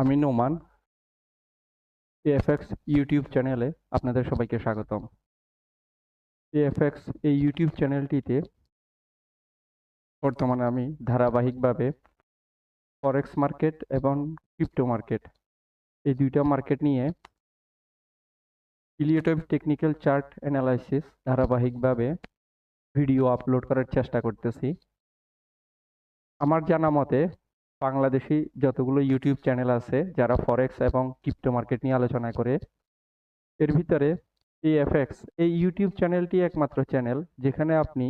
আমি নোমান এএফএক্স ইউটিউব চ্যানেলে আপনাদের সবাইকে স্বাগতম। এএফএক্স এই ইউটিউব চ্যানেলটিতে বর্তমানে আমি ধারাবাহিকভাবে ফরেক্স মার্কেট এবং ক্রিপ্টো মার্কেট এই দুইটা মার্কেট নিয়ে ইলিয়েটিভ টেকনিক্যাল চার্ট অ্যানালাইসিস ধারাবাহিকভাবে ভিডিও আপলোড করার চেষ্টা করতেছি। আমার জানা মতে বাংলাদেশি যতগুলো ইউটিউব চ্যানেল আছে যারা ফরেক্স এবং ক্রিপ্টো মার্কেট নিয়ে আলোচনা করে, এর ভিতরে এএফএক্স এই ইউটিউব চ্যানেলটি একমাত্র চ্যানেল যেখানে আপনি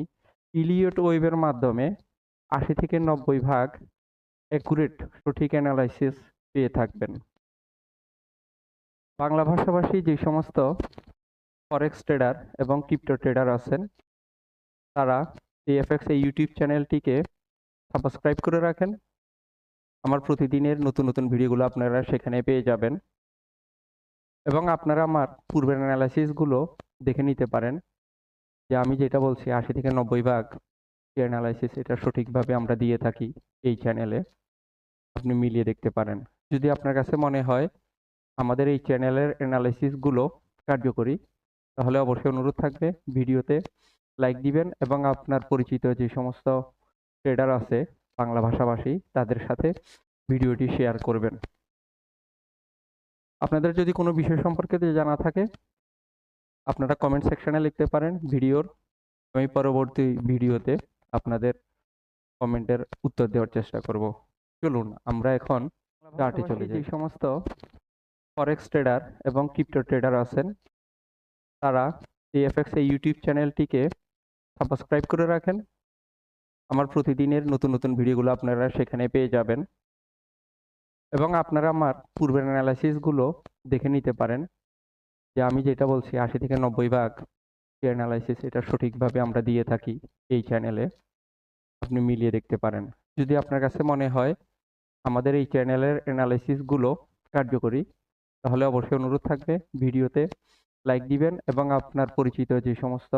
ইলিয়ট ওয়েবের মাধ্যমে ৮০ থেকে ৯০ ভাগ অ্যাকুরেট সঠিক অ্যানালাইসিস পেয়ে থাকবেন। বাংলা ভাষাভাষী যে সমস্ত ফরেক্স ট্রেডার এবং ক্রিপ্টো ট্রেডার আছেন তারা এএফএক্স এই ইউটিউব চ্যানেলটিকে সাবস্ক্রাইব করে রাখেন। আমার প্রতিদিনের নতুন নতুন ভিডিওগুলো আপনারা সেখানে পেয়ে যাবেন এবং আপনারা আমার পূর্বের অ্যানালাইসিসগুলো দেখে নিতে পারেন যে আমি যেটা বলছি ৮০ থেকে ৯০ ভাগ যে অ্যানালাইসিস এটা সঠিকভাবে আমরা দিয়ে থাকি এই চ্যানেলে, আপনি মিলিয়ে দেখতে পারেন। যদি আপনার কাছে মনে হয় আমাদের এই চ্যানেলের অ্যানালাইসিসগুলো কার্যকরী, তাহলে অবশ্যই অনুরোধ থাকবে ভিডিওতে লাইক দিবেন এবং আপনার পরিচিত যে সমস্ত ট্রেডার আছে বাংলা ভাষাভাষী তাদের সাথে ভিডিওটি শেয়ার করবেন। আপনাদের যদি কোনো বিষয় সম্পর্কে জানা থাকে আপনারা কমেন্ট সেকশনে লিখতে পারেন। আমি পরবর্তী ভিডিওতে আপনাদের কমেন্টের উত্তর দেওয়ার চেষ্টা করব। চলুন আমরা এখন চার্টে চলে যাই। যে সমস্ত ফরেক্স ট্রেডার এবং ক্রিপ্টো ট্রেডার আছেন তারা এএফএক্স এই ইউটিউব চ্যানেলটিকে সাবস্ক্রাইব করে রাখেন। আমার প্রতিদিনের নতুন নতুন ভিডিওগুলো আপনারা সেখানে পেয়ে যাবেন এবং আপনারা আমার পূর্বের অ্যানালাইসিসগুলো দেখে নিতে পারেন যে আমি যেটা বলছি ৮০ থেকে ৯০ ভাগ যে অ্যানালাইসিস এটা সঠিকভাবে আমরা দিয়ে থাকি এই চ্যানেলে, আপনি মিলিয়ে দেখতে পারেন। যদি আপনার কাছে মনে হয় আমাদের এই চ্যানেলের অ্যানালাইসিসগুলো কার্যকরী, তাহলে অবশ্যই অনুরোধ থাকবে ভিডিওতে লাইক দিবেন এবং আপনার পরিচিত যে সমস্ত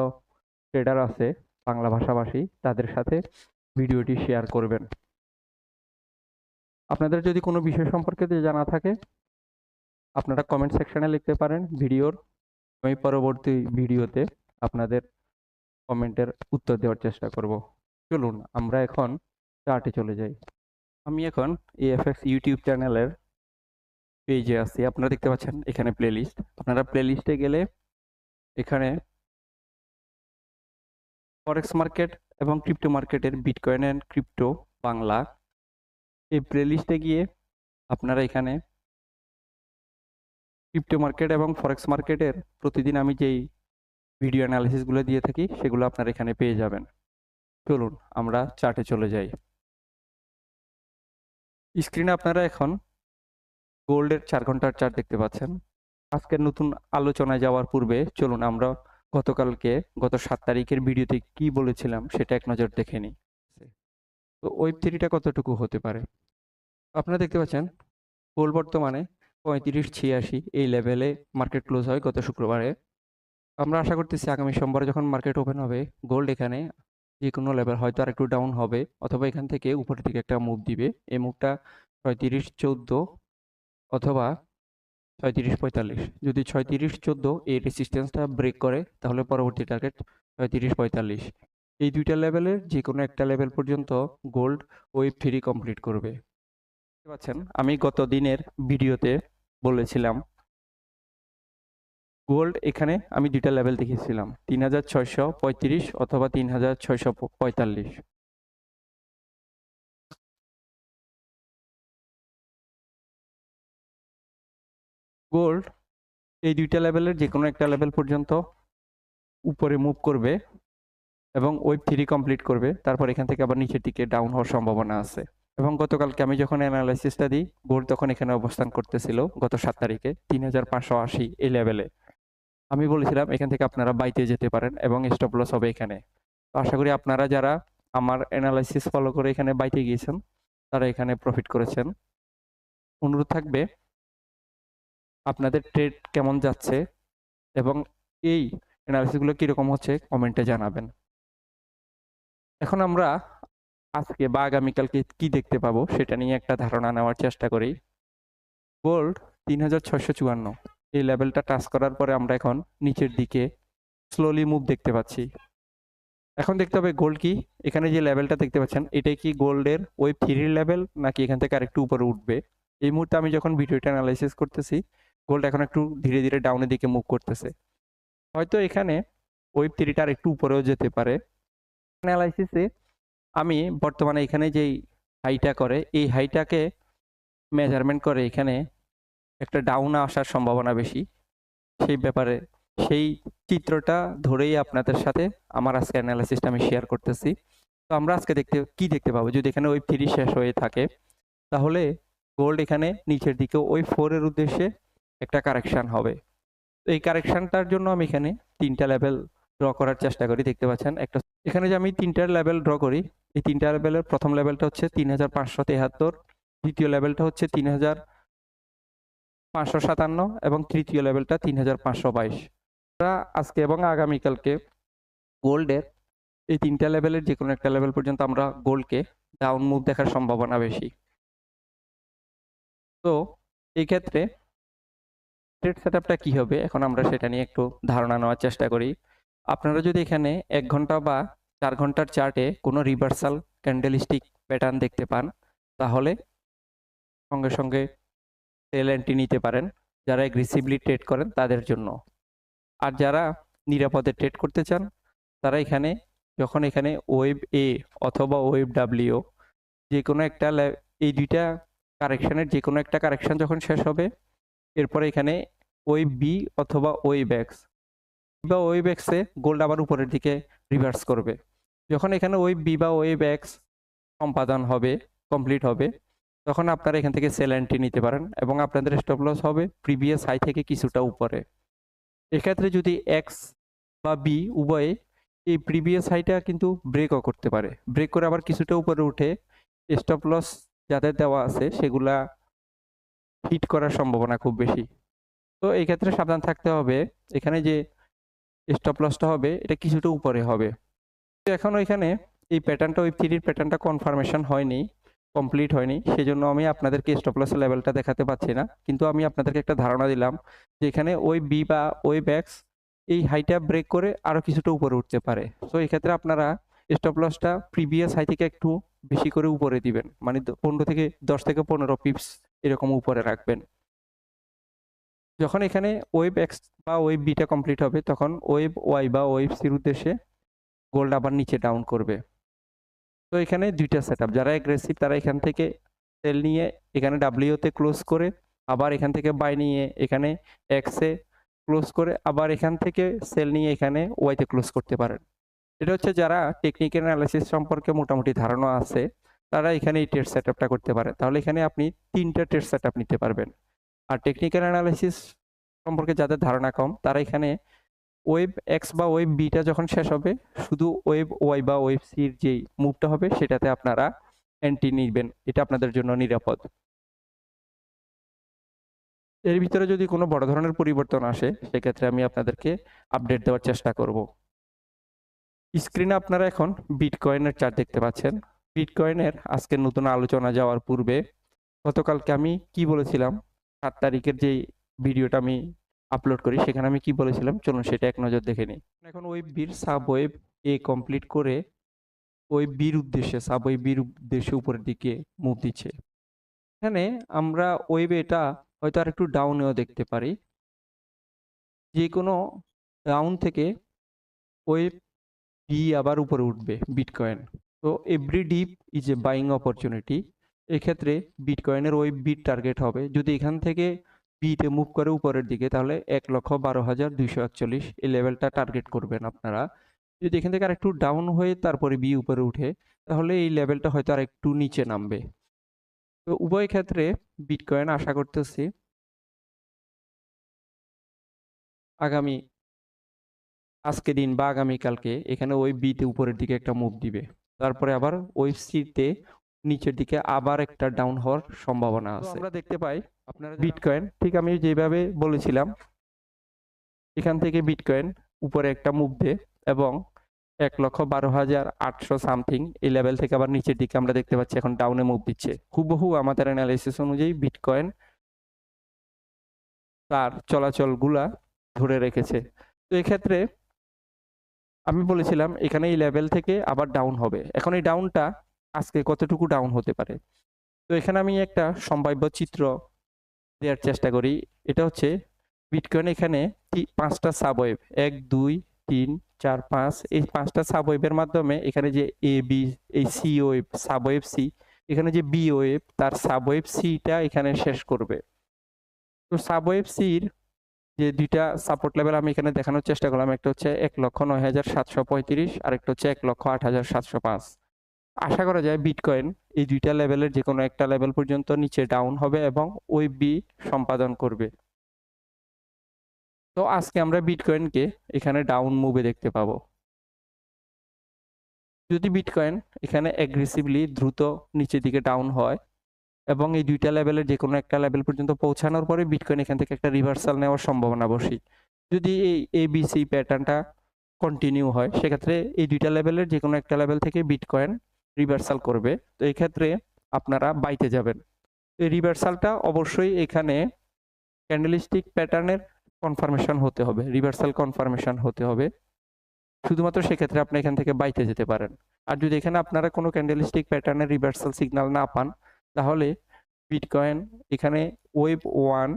ট্রেডার আছে বাংলা ভাষাভাষী তাদের সাথে ভিডিওটি শেয়ার করবেন। আপনাদের যদি কোনো বিষয় সম্পর্কে জানা থাকে আপনারা কমেন্ট সেকশনে লিখতে পারেন। আমি পরবর্তী ভিডিওতে আপনাদের কমেন্টের উত্তর দেওয়ার চেষ্টা করব। চলুন আমরা এখন চার্টে চলে যাই। আমি এখন এএফএক্স ইউটিউব চ্যানেলের পেজে আছি। আপনারা দেখতে পাচ্ছেন এখানে প্লেলিস্ট। আপনারা প্লেলিস্টে গেলে এখানে ফরেক্স মার্কেট এবং ক্রিপ্টো মার্কেটের বিটকয়েন অ্যান্ড ক্রিপ্টো বাংলা এই প্লেলিস্টে গিয়ে আপনারা এখানে ক্রিপ্টো মার্কেট এবং ফরেক্স মার্কেটের প্রতিদিন আমি যেই ভিডিও অ্যানালিসিসগুলো দিয়ে থাকি সেগুলো আপনারা এখানে পেয়ে যাবেন। চলুন আমরা চার্টে চলে যাই। স্ক্রিনে আপনারা এখন গোল্ডের ৪ ঘন্টার চার্ট দেখতে পাচ্ছেন। আজকের নতুন আলোচনায় যাওয়ার পূর্বে চলুন আমরা গত ৭ তারিখের ভিডিওতে কি বলেছিলাম সেটা এক নজর দেখে নিই। তো ওয়েব থ্রিটা কতটুকু হতে পারে? আপনারা দেখতে পাচ্ছেন গোল্ড বর্তমানে ৩৫-৮৬ এই লেভেলে মার্কেট ক্লোজ হয় গত শুক্রবারে। আমরা আশা করতেছি আগামী সোমবারে যখন মার্কেট ওপেন হবে গোল্ড এখানে যে কোনো লেভেল হয়তো আর একটু ডাউন হবে অথবা এখান থেকে উপরের দিকে একটা মুভ দিবে। এই মুভটা ৩৬-১৪ অথবা ৩৬-৪৫। যদি ৩৬-১৪ এই রেসিস্ট্যান্সটা ব্রেক করে তাহলে পরবর্তী টার্গেট ৩৬-৪৫। এই দুইটা লেভেলের যে কোনো একটা লেভেল পর্যন্ত গোল্ড ওয়েভ থ্রি কমপ্লিট করবে। দেখতে পাচ্ছেন আমি গত দিনের ভিডিওতে বলেছিলাম গোল্ড এখানে আমি দুইটা লেভেল দেখিয়েছিলাম ৩৬৩৫ অথবা ৩৬৪৫। গোল্ড এই দুইটা লেভেলের যে কোনো একটা লেভেল পর্যন্ত উপরে মুভ করবে এবং ওয়েভ থ্রি কমপ্লিট করবে, তারপর এখান থেকে আবার নিচের দিকে ডাউন হওয়ার সম্ভাবনা আছে। এবং গতকালকে আমি যখন অ্যানালাইসিসটা দিই গোল্ড তখন এখানে অবস্থান করতেছিল গত ৭ তারিখে ৩৫৮০ এই লেভেলে। আমি বলেছিলাম এখান থেকে আপনারা বাইতে যেতে পারেন এবং স্টপ লস হবে এখানে। তো আশা করি আপনারা যারা আমার অ্যানালাইসিস ফলো করে এখানে বাইতে গিয়েছেন তারা এখানে প্রফিট করেছেন। অনুরোধ থাকবে আপনাদের ট্রেড কেমন যাচ্ছে এবং এই অ্যানালিসিসগুলো কীরকম হচ্ছে কমেন্টে জানাবেন। এখন আমরা আজকে বা আগামীকালকে কি দেখতে পাবো সেটা নিয়ে একটা ধারণা নেওয়ার চেষ্টা করি। গোল্ড 3654, এই লেভেলটা টাচ করার পরে আমরা এখন নিচের দিকে স্লোলি মুভ দেখতে পাচ্ছি। এখন দেখতে হবে গোল্ড কি, এখানে যে লেভেলটা দেখতে পাচ্ছেন এটাই কি গোল্ডের ওয়েভ 3 লেভেল নাকি এখান থেকে আরেকটু উপরে উঠবে। এই মুহূর্তে আমি যখন ভিডিওটা অ্যানালাইসিস করতেছি গোল্ড এখন একটু ধীরে ধীরে ডাউনের দিকে মুভ করতেছে, হয়তো এখানে ওয়েভ 3টা আরেকটু উপরেও যেতে পারে। অ্যানালাইসিসে আমি বর্তমানে এখানে যেই হাইটা করে এই হাইটাকে মেজারমেন্ট করে এখানে একটা ডাউন আসার সম্ভাবনা বেশি, সেই ব্যাপারে সেই চিত্রটা ধরেই আপনাদের সাথে আমার আজকে অ্যানালাইসিসটা আমি শেয়ার করতেছি। তো আমরা আজকে দেখতে পাবো, যদি এখানে ওয়েভ 3 শেষ হয়ে থাকে তাহলে গোল্ড এখানে নিচের দিকে ওয়েভ 4 এর উদ্দেশ্যে একটা কারেকশন হবে। তো এই কারেকশনটার জন্য আমি এখানে 3টা লেভেল ড্র করার চেষ্টা করি। দেখতে পাচ্ছেন একটা এখানে যে আমি 3টা লেভেল ড্র করি, এই 3টা লেভেলের প্রথম লেভেলটা হচ্ছে 3573, দ্বিতীয় লেভেলটা হচ্ছে 3557 এবং তৃতীয় লেভেলটা 3522। আমরা আজকে এবং আগামীকালকে গোল্ডের এই 3টা লেভেলের যে কোনো একটা লেভেল পর্যন্ত আমরা গোল্ডকে ডাউন মুভ দেখার সম্ভাবনা বেশি। তো এই ক্ষেত্রে ট্রেড সেটআপটা কি হবে এখন আমরা সেটা নিয়ে একটু ধারণা নেওয়ার চেষ্টা করি। আপনারা যদি এখানে 1 ঘন্টা বা 4 ঘন্টার চার্টে কোনো রিভার্সাল ক্যান্ডেলস্টিক প্যাটার্ন দেখতে পান তাহলে সঙ্গে সঙ্গে সেল এন্ট্রি নিতে পারেন, যারা এগ্রেসিভলি ট্রেড করেন তাদের জন্য। আর যারা নিরাপদে ট্রেড করতে চান তারা এখানে যখন এখানে ওয়েভ এ অথবা ওয়েভ ডাব্লিউ যে কোনো একটা এই দুইটা কারেকশনের যে কোনো একটা কারেকশন যখন শেষ হবে এরপরে এখানে ওয়েভ বি অথবা ওয়েভ এক্স বা ওয়েভ এক্সে গোল্ড আবার উপরের দিকে রিভার্স করবে। যখন এখানে ওয়েভ বি বা ওয়েভ এক্স সম্পাদন হবে, কমপ্লিট হবে, তখন আপনারা এখান থেকে সেল এন্ট্রি নিতে পারেন এবং আপনাদের স্টপ লস হবে প্রিভিয়াস হাই থেকে কিছুটা উপরে। এক্ষেত্রে যদি এক্স বা বি উভয়ে এই প্রিভিয়াস হাইটা কিন্তু ব্রেকও করতে পারে, ব্রেক করে আবার কিছুটা উপরে উঠে স্টপ লস যাদের দেওয়া আছে সেগুলা হিট করার সম্ভাবনা খুব বেশি। তো এই ক্ষেত্রে সাবধান থাকতে হবে, এখানে যে স্টপ লসটা হবে এটা কিছুটা উপরে হবে। তো এখনো এখানে এই প্যাটার্নটা ওয়েভ 3 এর প্যাটার্নটা কনফার্মেশন হয়নি, কমপ্লিট হয়নি, সেজন্য আমি আপনাদেরকে স্টপ লস লেভেলটা দেখাতে পাচ্ছি না, কিন্তু আমি আপনাদেরকে একটা ধারণা দিলাম যে এখানে ওয়েভ বি বা ওয়েভ এক্স এই হাইটা ব্রেক করে আরো কিছুটা উপরে উঠতে পারে। তো এই ক্ষেত্রে আপনারা স্টপ লসটা প্রিভিয়াস হাই থেকে একটু বেশি করে উপরে দিবেন, মানে 10 থেকে 15 পিপস এরকম উপরে রাখবেন। যখন এখানে ওয়েভ এক্স বা ওয়েভ বিটা কমপ্লিট হবে তখন ওয়েভ ওয়াই বা ওয়েভ সির উদ্দেশ্যে গোল্ড আবার নিচে ডাউন করবে। তো এখানে দুইটা সেটআপ, যারা এগ্রেসিভ তারা এখান থেকে সেল নিয়ে এখানে ডাব্লিউতে ক্লোজ করে আবার এখান থেকে বাই নিয়ে এখানে এক্সে ক্লোজ করে আবার এখান থেকে সেল নিয়ে এখানে ওয়াইতে ক্লোজ করতে পারেন। এটা হচ্ছে যারা টেকনিক্যাল অ্যানালাইসিস সম্পর্কে মোটামুটি ধারণা আছে তারা এখানে এই ট্রেড সেটআপটা করতে পারে, তাহলে এখানে আপনি 3টা ট্রেড সেটআপ নিতে পারবেন। আর টেকনিক্যাল অ্যানালাইসিস সম্পর্কে যাদের ধারণা কম তারা এখানে ওয়েভ এক্স বা ওয়েভ বিটা যখন শেষ হবে শুধু ওয়েভ ওয়াই বা ওয়েভ সির যেই মুভটা হবে সেটাতে আপনারা এন্ট্রি নিবেন, এটা আপনাদের জন্য নিরাপদ। এর ভিতরে যদি কোনো বড় ধরনের পরিবর্তন আসে সেক্ষেত্রে আমি আপনাদেরকে আপডেট দেওয়ার চেষ্টা করব। স্ক্রিনে আপনারা এখন বিটকয়েনের চার্ট দেখতে পাচ্ছেন। বিটকয়েনের আজকের নতুন আলোচনা যাওয়ার পূর্বে গতকালকে আমি কি বলেছিলাম, 7 তারিখের যে ভিডিওটা আমি আপলোড করি সেখানে আমি কি বলেছিলাম চলুন সেটা এক নজর দেখে নিই। এখন ওয়েভ বির সাব ওয়েভ এ কমপ্লিট করে ওয়েভ বির উদ্দেশ্যে সাব ওয়েভ বির উদ্দেশ্যে উপরের দিকে মুভ দিচ্ছে। এখানে আমরা ওয়েভ এটা হয়তো আর একটু ডাউনেও দেখতে পারি, যে কোনো ডাউন থেকে ওয়েভ বি আবার উপরে উঠবে বিটকয়েন। তো every deep is a buying opportunity. এক্ষেত্রে বিটকয়েনের ওয়েভ বিট টার্গেট হবে যদি এখান থেকে বিতে মুভ করে উপরের দিকে তাহলে 1,12,241 এই লেভেলটা টার্গেট করবেন আপনারা। যদি এখান থেকে আর একটু ডাউন হয়ে তারপরে বি উপরে উঠে তাহলে এই লেভেলটা হয়তো আর একটু নিচে নামবে। তো উভয় ক্ষেত্রে বিটকয়েন আশা করতেছি আগামী আজকে দিন বা আগামীকালকে এখানে ওয়েভ বিতে উপরের দিকে একটা মুভ দিবে, তারপরে আবার ওয়েভ সিতে নিচের দিকে আবার একটা ডাউন হওয়ার সম্ভাবনা আছে। আমরা দেখতে পাই আপনারা বিটকয়েন ঠিক আমি যেভাবে বলেছিলাম এখান থেকে বিটকয়েন উপরে একটা মুভ দেয় এবং 1,12,800 সামথিং এই লেভেল থেকে আবার নিচের দিকে আমরা দেখতে পাচ্ছি এখন ডাউনে মুভ দিচ্ছে। হুবহু আমাদের অ্যানালাইসিস অনুযায়ী বিটকয়েন তার চলাচলগুলা ধরে রেখেছে। তো এক্ষেত্রে আমি বলেছিলাম এখানে এই লেভেল থেকে আবার ডাউন হবে। এখন এই ডাউনটা আজকে কতটুকু ডাউন হতে পারে? তো এখানে আমি একটা সম্ভাব্য চিত্র দেওয়ার চেষ্টা করি। এটা হচ্ছে বিটকয়েন এখানে ৫টা সাবওয়েভ ১, ২, ৩, ৪, ৫ এই ৫টা সাবওয়েভের মাধ্যমে এখানে যে এ, বি এই সি ওয়েভ, সাবওয়েভ সি, এখানে যে বি ওয়েভ তার সাবওয়েভ সিটা এখানে শেষ করবে। তো সাবওয়েভ সির যে ২ টা সাপোর্ট লেভেল আমি এখানে দেখানোর চেষ্টা করলাম। একটা হচ্ছে ১,০৯,৭৩৫ আরেকটা হচ্ছে ১,০৮,৭০৫। আশা করা যায় বিটকয়েন এই ২ টা লেভেলের যেকোনো একটা লেভেল পর্যন্ত নিচে ডাউন হবে এবং ওয়েভ বি সম্পাদন করবে। তো আজকে আমরা বিটকয়েনকে এখানে ডাউন মুভে দেখতে পাবো। যদি বিটকয়েন এখানে অ্যাগ্রেসিভলি দ্রুত নিচের দিকে ডাউন হয় এবং এই ২ টা লেভেলের যেকোনো একটা লেভেল পর্যন্ত পৌঁছানোর পরে বিটকয়েন এখান থেকে একটা রিভার্সাল নেওয়ার সম্ভাবনা বেশি। যদি এই এবিসি প্যাটার্নটা কন্টিনিউ হয় সেক্ষেত্রে এই ২ টা লেভেলের যেকোনো একটা লেভেল থেকে বিটকয়েন রিভার্সাল করবে। তো এই ক্ষেত্রে আপনারা বাইতে যাবেন। এই রিভার্সালটা অবশ্যই এখানে ক্যান্ডেলস্টিক প্যাটার্নের কনফার্মেশন হতে হবে, রিভার্সাল কনফার্মেশন হতে হবে। শুধুমাত্র সেক্ষেত্রে আপনি এখান থেকে বাইতে যেতে পারেন। আর যদি এখানে আপনারা কোনো ক্যান্ডেলস্টিক প্যাটার্নের রিভার্সাল সিগন্যাল না পান তাহলে বিটকয়েন এখানে ওয়েভ 1,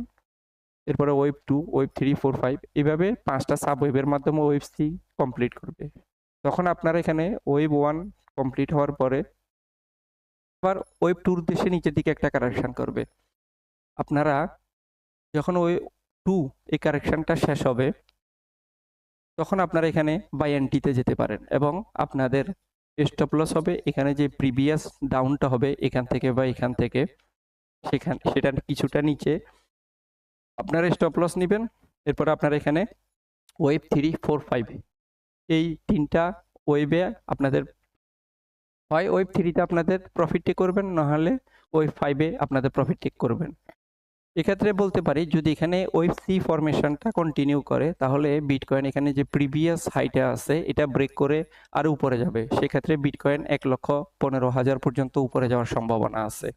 এরপরে ওয়েভ 2, ওয়েভ 3, 4, 5 এভাবে ৫টা সাব ওয়েভের মাধ্যমে ওয়েভ সি কমপ্লিট করবে। তখন আপনারা এখানে ওয়েভ 1 কমপ্লিট হওয়ার পরে আবার ওয়েভ 2 র উদ্দেশ্যে নিচের দিকে একটা কারেকশন করবে। আপনারা যখন ওয়েভ 2 এই কারেকশনটা শেষ হবে তখন আপনারা এখানে বাই এন্ট্রিতে যেতে পারেন এবং আপনাদের স্টপ লস হবে এখানে যে প্রিভিয়াস ডাউনটা হবে এখান থেকে বা এখান থেকে সেটার কিছুটা নিচে আপনারা স্টপ লস নেবেন। এরপর আপনারা এখানে ওয়েভ 3, 4, 5 এই ৩টা ওয়েভে আপনাদের হয় ওয়েভ 3 তে আপনাদের প্রফিট টেক করবেন, নাহলে ওয়েভ 5 এ আপনাদের প্রফিট টেক করবেন। এক্ষেত্রে বলতে পারি যদি এখানে ওয়েভ সি ফরমেশনটা কন্টিনিউ করে তাহলে বিটকয়েন এখানে যে প্রিভিয়াস হাইটা আছে এটা ব্রেক করে আরো উপরে যাবে। সেক্ষেত্রে বিটকয়েন ১,১৫,০০০ পর্যন্ত উপরে যাওয়ার সম্ভাবনা আছে।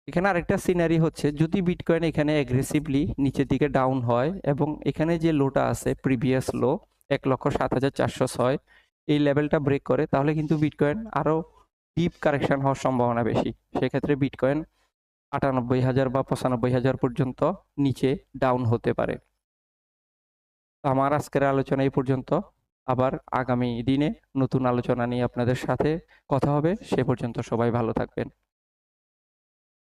এখানে আরেকটা সিনারি হচ্ছে যদি বিটকয়েন এখানে অ্যাগ্রেসিভলি নিচের দিকে ডাউন হয় এবং এখানে যে লোটা আছে প্রিভিয়াস লো ১,০৭,৪০৬ এই লেভেলটা ব্রেক করে তাহলে কিন্তু বিটকয়েন আরো ডিপ কারেকশন হওয়ার সম্ভাবনা বেশি। সেক্ষেত্রে বিটকয়েন ৯৮,০০০ বা ৯৫,০০০ পর্যন্ত নিচে ডাউন হতে পারে। আমার আজকের আলোচনা এই পর্যন্ত। আবার আগামী দিনে নতুন আলোচনা নিয়ে আপনাদের সাথে কথা হবে। সে পর্যন্ত সবাই ভালো থাকবেন।